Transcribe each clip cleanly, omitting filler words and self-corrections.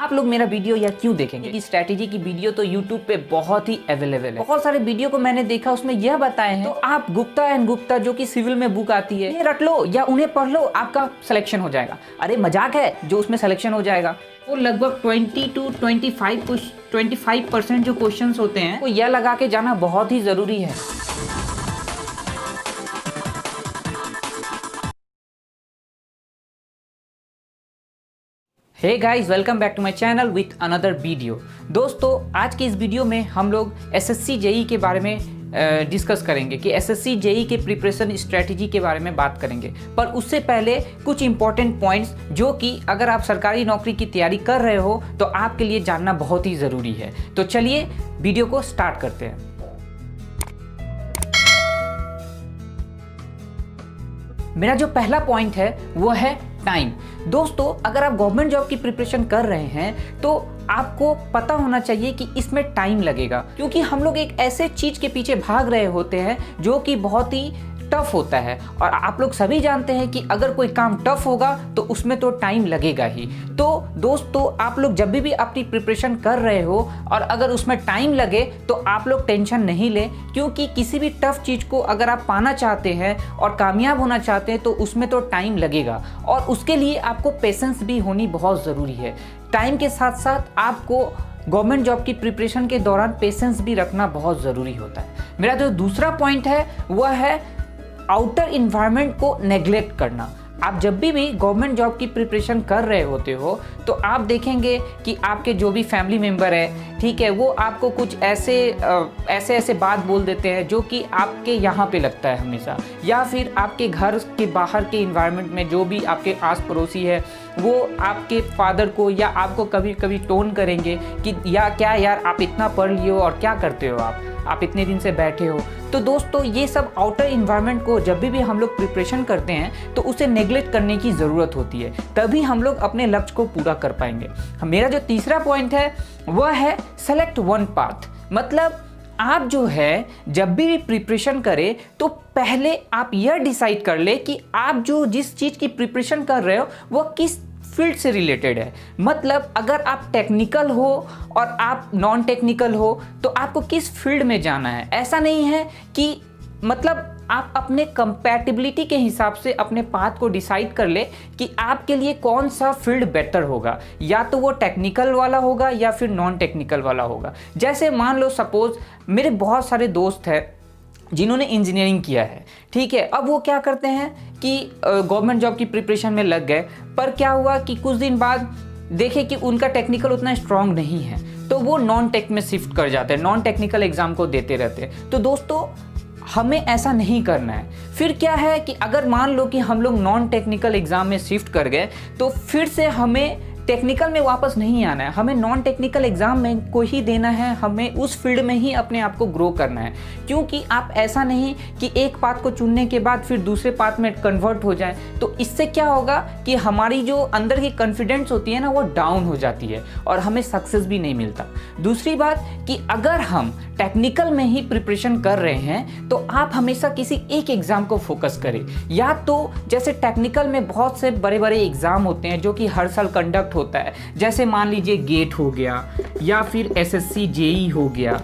आप लोग मेरा वीडियो या क्यों देखेंगे कि स्ट्रैटेजी की वीडियो तो YouTube पे बहुत ही अवेलेबल है। बहुत सारे वीडियो को मैंने देखा, उसमें यह बताए हैं तो आप गुप्ता एंड गुप्ता जो कि सिविल में बुक आती है, ये रट लो या उन्हें पढ़ लो, आपका सिलेक्शन हो जाएगा। अरे मजाक है, जो उसमें सिलेक्शन हो जाएगा वो लगभग 20 to 25% जो क्वेश्चंस होते हैं वो यह लगा के जाना बहुत ही जरूरी है। Hey guys, welcome back to my channel with another video. दोस्तों, आज की इस वीडियो में हम लोग एसएससी जेई के बारे में डिस्कस करेंगे कि एसएससी जेई के प्रिपरेशन स्ट्रेटजी के बारे में बात करेंगे। पर उससे पहले कुछ इंपॉर्टेंट पॉइंट्स जो कि अगर आप सरकारी नौकरी की तैयारी कर रहे हो तो आपके लिए जानना बहुत ही ज़रूरी है। तो चलिए वीडियो को स्टार्ट करते हैं। मेरा जो पहला पॉइंट है वो है टाइम। दोस्तों, अगर आप गवर्नमेंट जॉब की प्रिपरेशन कर रहे हैं तो आपको पता होना चाहिए कि इसमें टाइम लगेगा, क्योंकि हम लोग एक ऐसे चीज के पीछे भाग रहे होते हैं जो कि बहुत ही टफ होता है। और आप लोग सभी जानते हैं कि अगर कोई काम टफ होगा तो उसमें तो टाइम लगेगा ही। तो दोस्तों, आप लोग जब भी अपनी प्रिपरेशन कर रहे हो और अगर उसमें टाइम लगे तो आप लोग टेंशन नहीं लें, क्योंकि किसी भी टफ चीज़ को अगर आप पाना चाहते हैं और कामयाब होना चाहते हैं तो उसमें तो टाइम लगेगा और उसके लिए आपको पेशेंस भी होनी बहुत ज़रूरी है। टाइम के साथ साथ आपको गवर्नमेंट जॉब की प्रिपरेशन के दौरान पेशेंस भी रखना बहुत ज़रूरी होता है। मेरा जो दूसरा पॉइंट है वह है आउटर इन्वायरमेंट को नेग्लेक्ट करना। आप जब भी गवर्नमेंट जॉब की प्रिपरेशन कर रहे होते हो तो आप देखेंगे कि आपके जो भी फैमिली मेम्बर है, ठीक है, वो आपको कुछ ऐसे बात बोल देते हैं जो कि आपके यहाँ पे लगता है हमेशा, या फिर आपके घर के बाहर के इन्वायरमेंट में जो भी आपके आस पड़ोसी है वो आपके फादर को या आपको कभी कभी टोन करेंगे कि या क्या यार आप इतना पढ़ लिए हो और क्या करते हो आप इतने दिन से बैठे हो। तो दोस्तों, ये सब आउटर इन्वायरमेंट को जब भी हम लोग प्रिपरेशन करते हैं तो उसे नेग्लेक्ट करने की ज़रूरत होती है, तभी हम लोग अपने लक्ष्य को पूरा कर पाएंगे। मेरा जो तीसरा पॉइंट है वह है सेलेक्ट वन पाथ। मतलब आप जो है जब भी प्रिपरेशन करें तो पहले आप यह डिसाइड कर ले कि आप जो जिस चीज़ की प्रिपरेशन कर रहे हो वह किस फील्ड से रिलेटेड है। मतलब अगर आप टेक्निकल हो और आप नॉन टेक्निकल हो तो आपको किस फील्ड में जाना है। ऐसा नहीं है कि मतलब आप अपने कंपैटिबिलिटी के हिसाब से अपने पाथ को डिसाइड कर ले कि आपके लिए कौन सा फील्ड बेटर होगा, या तो वो टेक्निकल वाला होगा या फिर नॉन टेक्निकल वाला होगा। जैसे मान लो सपोज मेरे बहुत सारे दोस्त हैं जिन्होंने इंजीनियरिंग किया है, ठीक है, अब वो क्या करते हैं कि गवर्नमेंट जॉब की प्रिपरेशन में लग गए, पर क्या हुआ कि कुछ दिन बाद देखे कि उनका टेक्निकल उतना स्ट्रांग नहीं है तो वो नॉन टेक में शिफ्ट कर जाते हैं, नॉन टेक्निकल एग्जाम को देते रहते हैं। तो दोस्तों, हमें ऐसा नहीं करना है। फिर क्या है कि अगर मान लो कि हम लोग नॉन टेक्निकल एग्जाम में शिफ्ट कर गए तो फिर से हमें टेक्निकल में वापस नहीं आना है, हमें नॉन टेक्निकल एग्जाम में को ही देना है, हमें उस फील्ड में ही अपने आप को ग्रो करना है। क्योंकि आप ऐसा नहीं कि एक पाथ को चुनने के बाद फिर दूसरे पाथ में कन्वर्ट हो जाए, तो इससे क्या होगा कि हमारी जो अंदर की कॉन्फिडेंस होती है ना वो डाउन हो जाती है और हमें सक्सेस भी नहीं मिलता। दूसरी बात कि अगर हम टेक्निकल में ही प्रिपरेशन कर रहे हैं तो आप हमेशा किसी एक एग्जाम को फोकस करें। या तो जैसे टेक्निकल में बहुत से बड़े बड़े एग्जाम होते हैं जो कि हर साल कंडक्ट होता है, जैसे मान लीजिए गेट हो गया या फिर एसएससी जेई हो गया।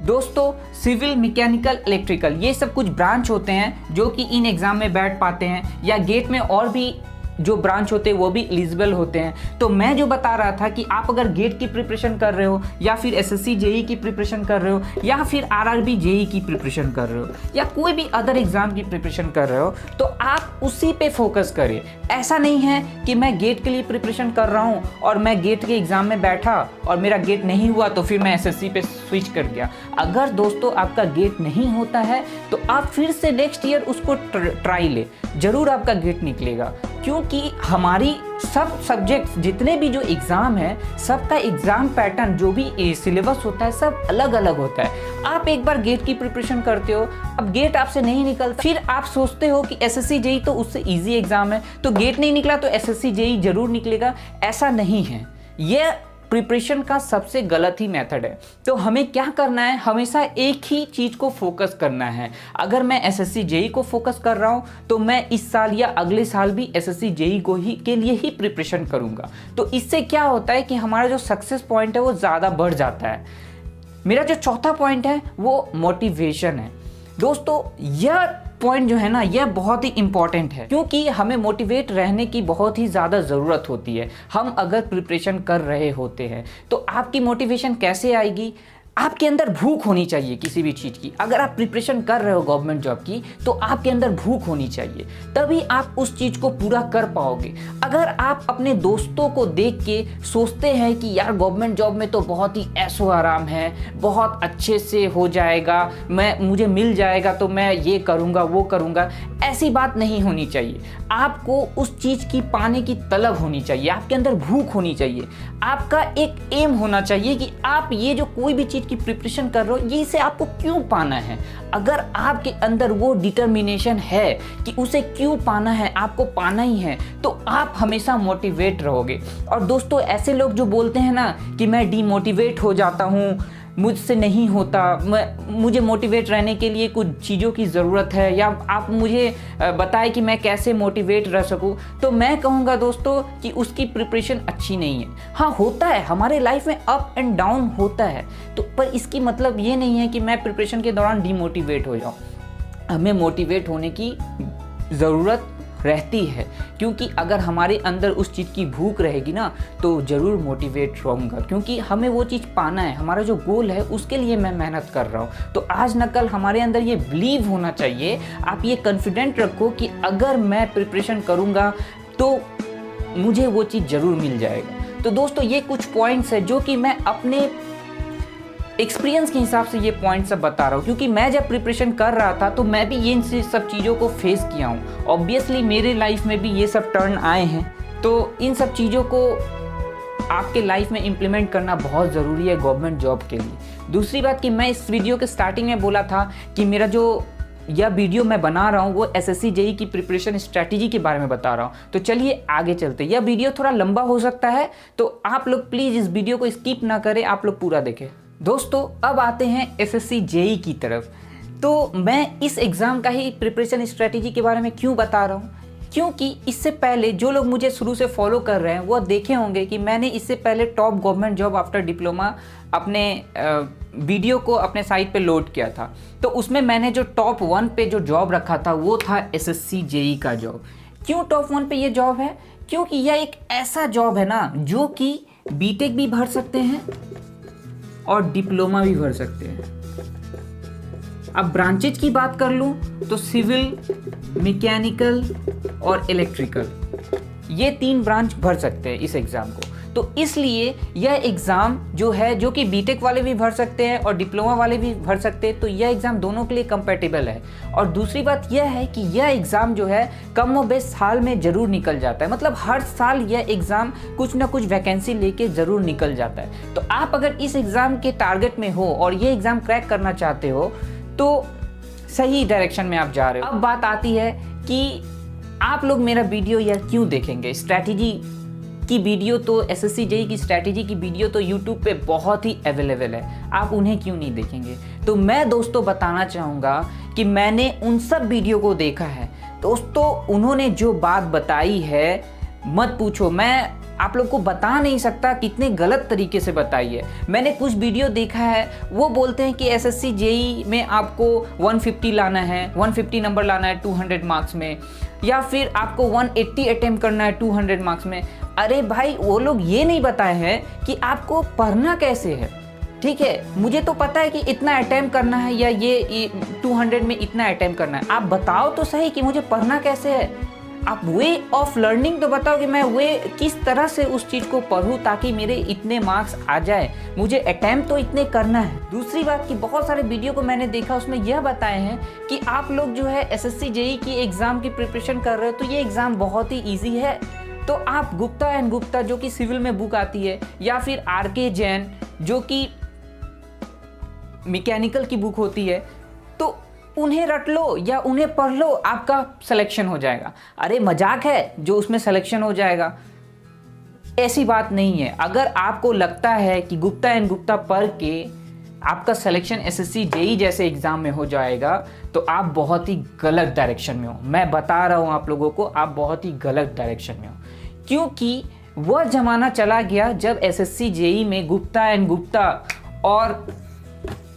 दोस्तों, सिविल, मैकेनिकल, इलेक्ट्रिकल, ये सब कुछ ब्रांच होते हैं जो कि इन एग्जाम में बैठ पाते हैं, या गेट में और भी जो ब्रांच होते हैं वो भी एलिजिबल होते हैं। तो मैं जो बता रहा था कि आप अगर गेट की प्रिपरेशन कर रहे हो या फिर एसएससी जेई की प्रिपरेशन कर रहे हो या फिर आरआरबी जेई की प्रिपरेशन कर रहे हो या कोई भी अदर एग्जाम की प्रिपरेशन कर रहे हो तो आप उसी पे फोकस करिए। ऐसा नहीं है कि मैं गेट के लिए प्रिपरेशन कर रहा हूँ और मैं गेट के एग्जाम में बैठा और मेरा गेट नहीं हुआ तो फिर मैं एसएससी पे स्विच कर गया। अगर दोस्तों आपका गेट नहीं होता है तो आप फिर से नेक्स्ट ईयर उसको ट्राई ले, जरूर आपका गेट निकलेगा। क्योंकि हमारी सब सब्जेक्ट्स जितने भी जो एग्ज़ाम है सबका एग्ज़ाम पैटर्न जो भी सिलेबस होता है सब अलग अलग होता है। आप एक बार गेट की प्रिपरेशन करते हो, अब गेट आपसे नहीं निकलता, फिर आप सोचते हो कि एसएससी जेई तो उससे इजी एग्ज़ाम है, तो गेट नहीं निकला तो एसएससी जेई जरूर निकलेगा। ऐसा नहीं है। ये प्रिपरेशन का सबसे गलत ही मेथड है। तो हमें क्या करना है, हमेशा एक ही चीज़ को फोकस करना है। अगर मैं एसएससी जेई को फोकस कर रहा हूँ तो मैं इस साल या अगले साल भी एसएससी जेई को ही के लिए ही प्रिपरेशन करूँगा। तो इससे क्या होता है कि हमारा जो सक्सेस पॉइंट है वो ज़्यादा बढ़ जाता है। मेरा जो चौथा पॉइंट है वो मोटिवेशन है। दोस्तों यह पॉइंट जो है ना, यह बहुत ही इंपॉर्टेंट है, क्योंकि हमें मोटिवेट रहने की बहुत ही ज़्यादा ज़रूरत होती है। हम अगर प्रिपरेशन कर रहे होते हैं तो आपकी मोटिवेशन कैसे आएगी? आपके अंदर भूख होनी चाहिए किसी भी चीज़ की। अगर आप प्रिपरेशन कर रहे हो गवर्नमेंट जॉब की तो आपके अंदर भूख होनी चाहिए, तभी आप उस चीज़ को पूरा कर पाओगे। अगर आप अपने दोस्तों को देख के सोचते हैं कि यार गवर्नमेंट जॉब में तो बहुत ही ऐशो आराम है, बहुत अच्छे से हो जाएगा, मुझे मिल जाएगा तो मैं ये करूँगा वो करूँगा, ऐसी बात नहीं होनी चाहिए। आपको उस चीज़ की पाने की तलब होनी चाहिए, आपके अंदर भूख होनी चाहिए, आपका एक एम होना चाहिए कि आप ये जो कोई भी चीज़ की प्रिपरेशन कर रहे हो ये इसे आपको क्यों पाना है। अगर आपके अंदर वो डिटर्मिनेशन है कि उसे क्यों पाना है, आपको पाना ही है, तो आप हमेशा मोटिवेट रहोगे। और दोस्तों ऐसे लोग जो बोलते हैं ना कि मैं डीमोटिवेट हो जाता हूँ, मुझसे नहीं होता, मुझे मोटिवेट रहने के लिए कुछ चीज़ों की ज़रूरत है, या आप मुझे बताएं कि मैं कैसे मोटिवेट रह सकूं, तो मैं कहूँगा दोस्तों कि उसकी प्रिपरेशन अच्छी नहीं है। हाँ होता है, हमारे लाइफ में अप एंड डाउन होता है, तो पर इसकी मतलब ये नहीं है कि मैं प्रिपरेशन के दौरान डीमोटिवेट हो जाऊँ। हमें मोटिवेट होने की ज़रूरत रहती है, क्योंकि अगर हमारे अंदर उस चीज़ की भूख रहेगी ना तो ज़रूर मोटिवेट रहूँगा, क्योंकि हमें वो चीज़ पाना है, हमारा जो गोल है उसके लिए मैं मेहनत कर रहा हूँ। तो आज न कल हमारे अंदर ये बिलीव होना चाहिए, आप ये कॉन्फिडेंट रखो कि अगर मैं प्रिपरेशन करूँगा तो मुझे वो चीज़ ज़रूर मिल जाएगा। तो दोस्तों ये कुछ पॉइंट्स है जो कि मैं अपने एक्सपीरियंस के हिसाब से ये पॉइंट सब बता रहा हूँ, क्योंकि मैं जब प्रिपरेशन कर रहा था तो मैं भी ये सब चीज़ों को फेस किया हूँ। ऑब्वियसली मेरे लाइफ में भी ये सब टर्न आए हैं, तो इन सब चीज़ों को आपके लाइफ में इम्प्लीमेंट करना बहुत ज़रूरी है गवर्नमेंट जॉब के लिए। दूसरी बात कि मैं इस वीडियो के स्टार्टिंग में बोला था कि मेरा जो यह वीडियो मैं बना रहा हूँ वो एसएससी जेई की प्रिपरेशन स्ट्रैटेजी के बारे में बता रहा हूँ। तो चलिए आगे चलते। यह वीडियो थोड़ा लंबा हो सकता है, तो आप लोग प्लीज़ इस वीडियो को स्किप ना करें, आप लोग पूरा देखें। दोस्तों अब आते हैं एसएससी जेई की तरफ। तो मैं इस एग्ज़ाम का ही प्रिपरेशन स्ट्रेटजी के बारे में क्यों बता रहा हूँ, क्योंकि इससे पहले जो लोग मुझे शुरू से फॉलो कर रहे हैं वो देखे होंगे कि मैंने इससे पहले top government job after diploma अपने वीडियो को अपने साइट पे लोड किया था। तो उसमें मैंने जो टॉप 1 पे जो जॉब रखा था वो था एसएससी जेई का जॉब। क्यों टॉप 1 पे ये जॉब है? क्योंकि यह एक ऐसा जॉब है ना जो कि बीटेक भी भर सकते हैं और डिप्लोमा भी भर सकते हैं। अब ब्रांचेज की बात कर लूँ तो सिविल, मैकेनिकल और इलेक्ट्रिकल, ये 3 ब्रांच भर सकते हैं इस एग्ज़ाम को। तो इसलिए यह एग्ज़ाम जो है, जो कि बीटेक वाले भी भर सकते हैं और डिप्लोमा वाले भी भर सकते हैं, तो यह एग्ज़ाम दोनों के लिए कंपेटेबल है। और दूसरी बात यह है कि यह एग्ज़ाम जो है कम व बेश साल में ज़रूर निकल जाता है, मतलब हर साल यह एग्ज़ाम कुछ ना कुछ वैकेंसी लेके ज़रूर निकल जाता है। तो आप अगर इस एग्ज़ाम के टारगेट में हो और ये एग्ज़ाम क्रैक करना चाहते हो तो सही डायरेक्शन में आप जा रहे हो। अब बात आती है कि आप लोग मेरा वीडियो यार क्यों देखेंगे। स्ट्रैटेजी की वीडियो तो एसएससी जेई की स्ट्रैटेजी की वीडियो तो यूट्यूब पे बहुत ही अवेलेबल है, आप उन्हें क्यों नहीं देखेंगे। तो मैं दोस्तों बताना चाहूँगा कि मैंने उन सब वीडियो को देखा है दोस्तों, उन्होंने जो बात बताई है मत पूछो, मैं आप लोग को बता नहीं सकता कितने गलत तरीके से बताई है। मैंने कुछ वीडियो देखा है, वो बोलते हैं कि एसएससी जेई में आपको 150 लाना है, 150 नंबर लाना है 200 मार्क्स में, या फिर आपको 180 अटेम्प्ट करना है 200 मार्क्स में। अरे भाई वो लोग ये नहीं बताए हैं कि आपको पढ़ना कैसे है। ठीक है, मुझे तो पता है कि इतना अटेम्प्ट करना है या ये 200 में इतना अटेम्प्ट करना है, आप बताओ तो सही कि मुझे पढ़ना कैसे है। आप वे ऑफ लर्निंग तो बताओ कि मैं वे किस तरह से उस चीज़ को पढूं ताकि मेरे इतने मार्क्स आ जाए, मुझे अटेम्प्ट तो इतने करना है। दूसरी बात कि बहुत सारे वीडियो को मैंने देखा, उसमें यह बताए हैं कि आप लोग जो है एसएससी जेई की एग्ज़ाम की प्रिपरेशन कर रहे हो तो ये एग्ज़ाम बहुत ही ईजी है। तो आप गुप्ता एंड गुप्ता जो कि सिविल में बुक आती है, या फिर आरके जैन जो कि मैकेनिकल की बुक होती है, तो उन्हें रट लो या उन्हें पढ़ लो, आपका सिलेक्शन हो जाएगा। अरे मजाक है जो उसमें सिलेक्शन हो जाएगा। ऐसी बात नहीं है। अगर आपको लगता है कि गुप्ता एंड गुप्ता पढ़ के आपका सिलेक्शन एसएससी जेई जैसे एग्जाम में हो जाएगा, तो आप बहुत ही गलत डायरेक्शन में हो। मैं बता रहा हूँ आप लोगों को, आप बहुत ही गलत डायरेक्शन में हो, क्योंकि वह जमाना चला गया जब एसएससी जेई में गुप्ता एंड गुप्ता और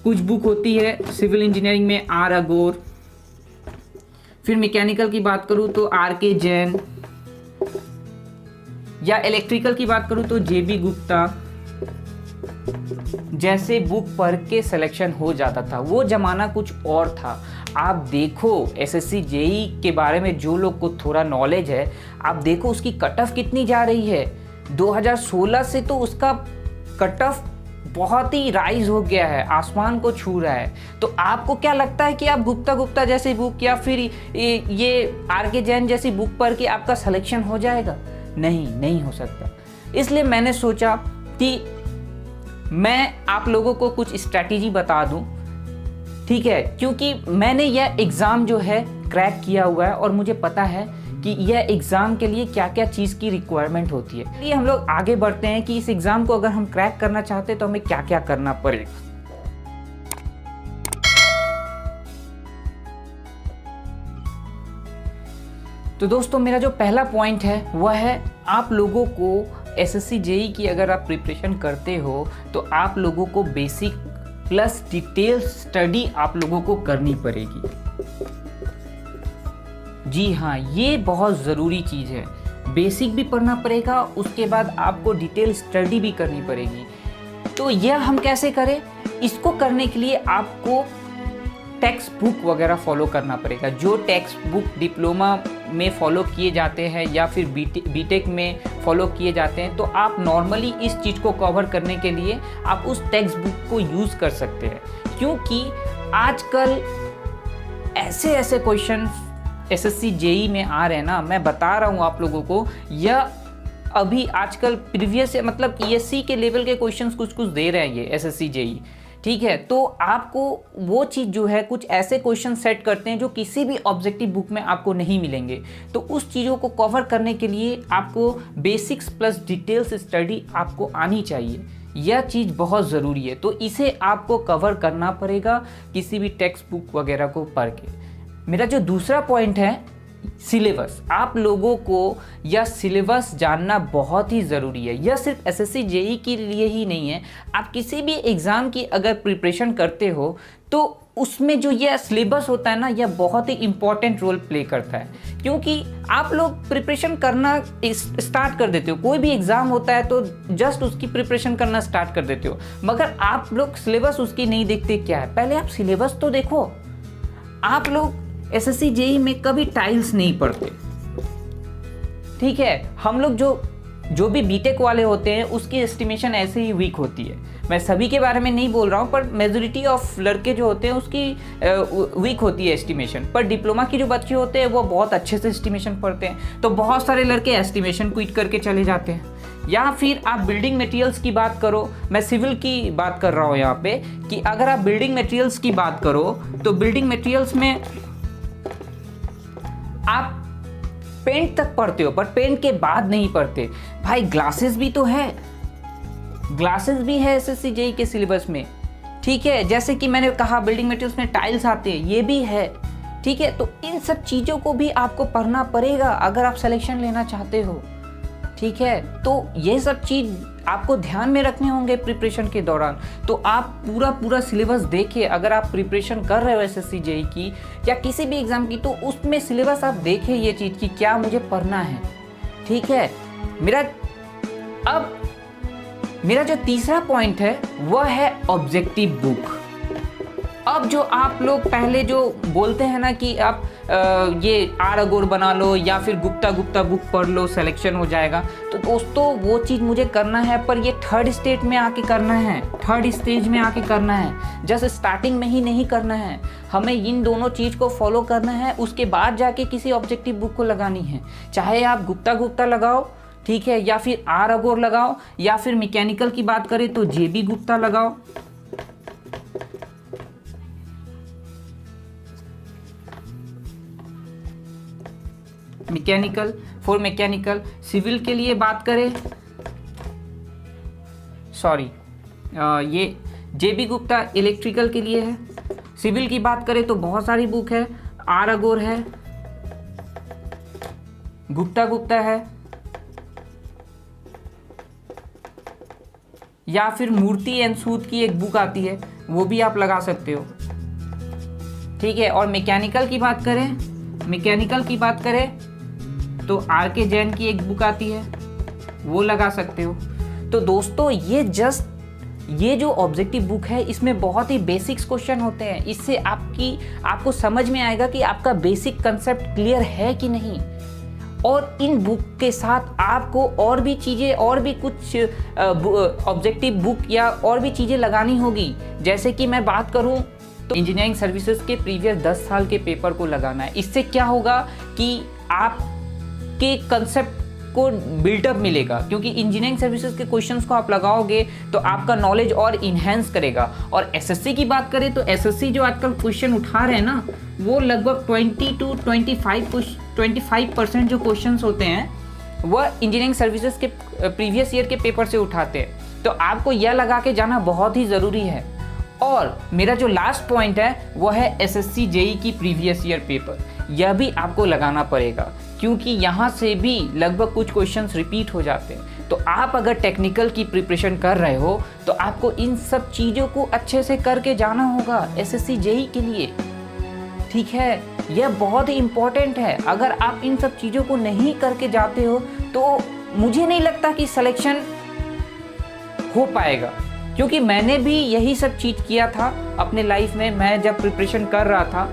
कुछ बुक होती है सिविल इंजीनियरिंग में आर अगोर, फिर मैकेनिकल की बात करूँ तो आर के जैन, या इलेक्ट्रिकल की बात करूँ तो जेबी गुप्ता जैसे बुक पढ़ के सिलेक्शन हो जाता था। वो ज़माना कुछ और था। आप देखो एसएससी जेई के बारे में जो लोग को थोड़ा नॉलेज है, आप देखो उसकी कट ऑफ कितनी जा रही है। 2016 से तो उसका कट ऑफ बहुत ही राइज हो गया है, आसमान को छू रहा है। तो आपको क्या लगता है कि आप गुप्ता गुप्ता जैसी बुक या फिर ये आर के जैन जैसी बुक पढ़ के आपका सिलेक्शन हो जाएगा? नहीं हो सकता। इसलिए मैंने सोचा कि मैं आप लोगों को कुछ स्ट्रैटेजी बता दूं, ठीक है, क्योंकि मैंने यह एग्ज़ाम जो है क्रैक किया हुआ है और मुझे पता है कि यह एग्ज़ाम के लिए क्या क्या चीज़ की रिक्वायरमेंट होती है। इसलिए हम लोग आगे बढ़ते हैं कि इस एग्ज़ाम को अगर हम क्रैक करना चाहते हैं तो हमें क्या क्या करना पड़ेगा। तो दोस्तों, मेरा जो पहला पॉइंट है वह है आप लोगों को एसएससी जेई की अगर आप प्रिपरेशन करते हो तो आप लोगों को बेसिक प्लस डिटेल स्टडी आप लोगों को करनी पड़ेगी। जी हाँ, ये बहुत ज़रूरी चीज़ है। बेसिक भी पढ़ना पड़ेगा, उसके बाद आपको डिटेल स्टडी भी करनी पड़ेगी। तो यह हम कैसे करें? इसको करने के लिए आपको टेक्स्ट बुक वगैरह फॉलो करना पड़ेगा। जो टेक्स्ट बुक डिप्लोमा में फॉलो किए जाते हैं या फिर बीटेक में फॉलो किए जाते हैं, तो आप नॉर्मली इस चीज़ को कवर करने के लिए आप उस टेक्स्ट बुक को यूज़ कर सकते हैं। क्योंकि आजकल ऐसे क्वेश्चन एसएससी जेई में आ रहे हैं ना, मैं बता रहा हूँ आप लोगों को, यह अभी आजकल प्रीवियस मतलब ईएससी के लेवल के क्वेश्चंस कुछ दे रहे हैं ये एसएससी जेई, ठीक है। तो आपको वो चीज़ जो है कुछ ऐसे क्वेश्चन सेट करते हैं जो किसी भी ऑब्जेक्टिव बुक में आपको नहीं मिलेंगे। तो उस चीज़ों को कवर करने के लिए आपको बेसिक्स प्लस डिटेल्स स्टडी आपको आनी चाहिए। यह चीज़ बहुत ज़रूरी है। तो इसे आपको कवर करना पड़ेगा किसी भी टेक्स्ट बुक वगैरह को पढ़ के। मेरा जो दूसरा पॉइंट है सिलेबस, आप लोगों को यह सिलेबस जानना बहुत ही ज़रूरी है। यह सिर्फ एसएससी जेई के लिए ही नहीं है, आप किसी भी एग्ज़ाम की अगर प्रिपरेशन करते हो तो उसमें जो यह सिलेबस होता है ना, यह बहुत ही इम्पॉर्टेंट रोल प्ले करता है। क्योंकि आप लोग प्रिपरेशन करना स्टार्ट कर देते हो, कोई भी एग्ज़ाम होता है तो जस्ट उसकी प्रिपरेशन करना स्टार्ट कर देते हो, मगर आप लोग सिलेबस उसकी नहीं देखते। क्या है, पहले आप सिलेबस तो देखो। आप लोग एसएससी जेई में कभी टाइल्स नहीं पढ़ते, ठीक है। हम लोग जो भी बीटेक वाले होते हैं उसकी एस्टिमेशन ऐसे ही वीक होती है। मैं सभी के बारे में नहीं बोल रहा हूँ, पर मेजॉरिटी ऑफ लड़के जो होते हैं उसकी वीक होती है एस्टिमेशन। पर डिप्लोमा की जो बच्चे होते हैं वो बहुत अच्छे से एस्टिमेशन पढ़ते हैं। तो बहुत सारे लड़के एस्टिमेशन क्विट करके चले जाते हैं। या फिर आप बिल्डिंग मटेरियल्स की बात करो, मैं सिविल की बात कर रहा हूँ यहाँ पे, कि अगर आप बिल्डिंग मटेरियल्स की बात करो तो बिल्डिंग मटेरियल्स में आप पेंट तक पढ़ते हो, पर पेंट के बाद नहीं पढ़ते। भाई ग्लासेस भी तो है, ग्लासेस भी है एसएससी जेई के सिलेबस में, ठीक है। जैसे कि मैंने कहा बिल्डिंग मटेरियल्स में टाइल्स आते हैं, ये भी है, ठीक है। तो इन सब चीज़ों को भी आपको पढ़ना पड़ेगा अगर आप सिलेक्शन लेना चाहते हो, ठीक है। तो ये सब चीज़ आपको ध्यान में रखने होंगे प्रिपरेशन के दौरान। तो आप पूरा सिलेबस देखिए। अगर आप प्रिपरेशन कर रहे हो एसएससी जेई की या किसी भी एग्ज़ाम की, तो उसमें सिलेबस आप देखें ये चीज़ कि क्या मुझे पढ़ना है, ठीक है। मेरा जो तीसरा पॉइंट है वह है ऑब्जेक्टिव बुक। अब जो आप लोग पहले जो बोलते हैं ना कि आप ये आर अगोर बना लो या फिर गुप्ता बुक पढ़ लो, सिलेक्शन हो जाएगा, तो दोस्तों वो चीज़ मुझे करना है, पर ये थर्ड स्टेज में आके करना है, जस्ट स्टार्टिंग में ही नहीं करना है। हमें इन दोनों चीज़ को फॉलो करना है, उसके बाद जाके किसी ऑब्जेक्टिव बुक को लगानी है। चाहे आप गुप्ता लगाओ, ठीक है, या फिर आर अगोर लगाओ, या फिर मैकेनिकल की बात करें तो जेबी गुप्ता लगाओ। मैकेनिकल सिविल के लिए बात करें सॉरी ये JB गुप्ता इलेक्ट्रिकल के लिए है। सिविल की बात करें तो बहुत सारी बुक है, R अगोर है, गुप्ता है, या फिर मूर्ति एंड सूद की एक बुक आती है, वो भी आप लगा सकते हो। ठीक है, और मैकेनिकल की बात करें तो RK जैन की एक बुक आती है, वो लगा सकते हो। तो दोस्तों ये जो ऑब्जेक्टिव बुक है इसमें बहुत ही बेसिक्स क्वेश्चन होते हैं। इससे आपको समझ में आएगा कि आपका बेसिक कंसेप्ट क्लियर है कि नहीं। और इन बुक के साथ आपको और भी चीज़ें, और भी कुछ ऑब्जेक्टिव बुक या और भी चीज़ें लगानी होगी। जैसे कि मैं बात करूं तो इंजीनियरिंग सर्विसेज के प्रीवियस 10 साल के पेपर को लगाना है। इससे क्या होगा कि आपके कंसेप्ट को बिल्डअप मिलेगा, क्योंकि इंजीनियरिंग सर्विसेज के क्वेश्चंस को आप लगाओगे तो आपका नॉलेज और इन्हेंस करेगा। और एसएससी की बात करें तो एसएससी जो आजकल क्वेश्चन उठा रहे हैं ना, वो लगभग 20 to 25% जो क्वेश्चंस होते हैं वह इंजीनियरिंग सर्विसेज के प्रीवियस ईयर के पेपर से उठाते हैं। तो आपको यह लगा के जाना बहुत ही ज़रूरी है। और मेरा जो लास्ट पॉइंट है वह है एसएससी जेई की प्रीवियस ईयर पेपर, यह भी आपको लगाना पड़ेगा, क्योंकि यहाँ से भी लगभग कुछ क्वेश्चंस रिपीट हो जाते हैं। तो आप अगर टेक्निकल की प्रिपरेशन कर रहे हो तो आपको इन सब चीज़ों को अच्छे से करके जाना होगा एसएससी जेई के लिए। ठीक है, यह बहुत ही इम्पोर्टेंट है। अगर आप इन सब चीज़ों को नहीं करके जाते हो तो मुझे नहीं लगता कि सिलेक्शन हो पाएगा, क्योंकि मैंने भी यही सब चीज़ किया था अपने लाइफ में। मैं जब प्रिपरेशन कर रहा था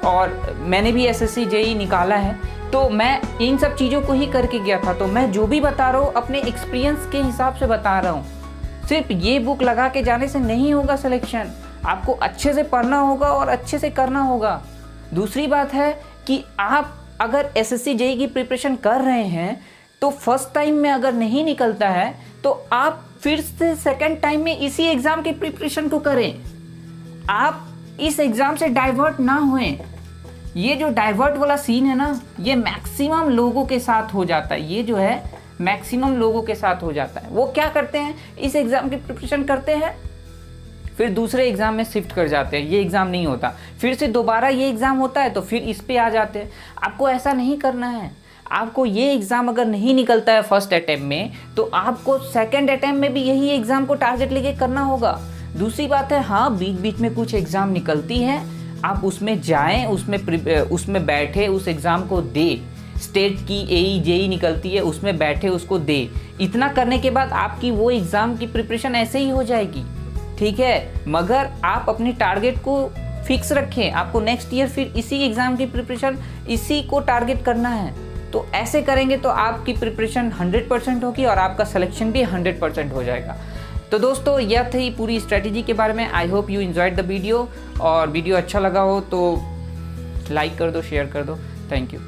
और मैंने भी एसएससी जेई निकाला है, तो मैं इन सब चीज़ों को ही करके गया था। तो मैं जो भी बता रहा हूँ अपने एक्सपीरियंस के हिसाब से बता रहा हूँ। सिर्फ ये बुक लगा के जाने से नहीं होगा सिलेक्शन, आपको अच्छे से पढ़ना होगा और अच्छे से करना होगा। दूसरी बात है कि आप अगर एसएससी जेई की प्रिपरेशन कर रहे हैं तो फर्स्ट टाइम में अगर नहीं निकलता है तो आप फिर से सेकंड टाइम में इसी एग्ज़ाम की प्रिपरेशन को करें। आप इस एग्ज़ाम से डाइवर्ट ना होएं। ये जो डाइवर्ट वाला सीन है ना, ये मैक्सिमम लोगों के साथ हो जाता है। ये जो है मैक्सिमम लोगों के साथ हो जाता है। वो क्या करते हैं, इस एग्ज़ाम की प्रिपरेशन करते हैं, फिर दूसरे एग्ज़ाम में शिफ्ट कर जाते हैं। ये एग्ज़ाम नहीं होता, फिर से दोबारा ये एग्ज़ाम होता है तो फिर इस पे आ जाते हैं। आपको ऐसा नहीं करना है। आपको ये एग्ज़ाम अगर नहीं निकलता है फर्स्ट अटैम्प्ट में, तो आपको सेकंड अटैम्प्ट में भी यही एग्ज़ाम को टारगेट लेके करना होगा। दूसरी बात है, हाँ बीच बीच में कुछ एग्ज़ाम निकलती हैं, आप उसमें जाएं, उसमें बैठे, उस एग्ज़ाम को दे। स्टेट की एई जेई निकलती है, उसमें बैठे उसको दे। इतना करने के बाद आपकी वो एग्ज़ाम की प्रिपरेशन ऐसे ही हो जाएगी। ठीक है, मगर आप अपने टारगेट को फिक्स रखें। आपको नेक्स्ट ईयर फिर इसी एग्ज़ाम की प्रिपरेशन, इसी को टारगेट करना है। तो ऐसे करेंगे तो आपकी प्रिपरेशन 100% होगी और आपका सिलेक्शन भी 100% हो जाएगा। तो दोस्तों, यह थी पूरी स्ट्रेटजी के बारे में। I hope you enjoyed the video, और वीडियो अच्छा लगा हो तो लाइक कर दो, शेयर कर दो। Thank you.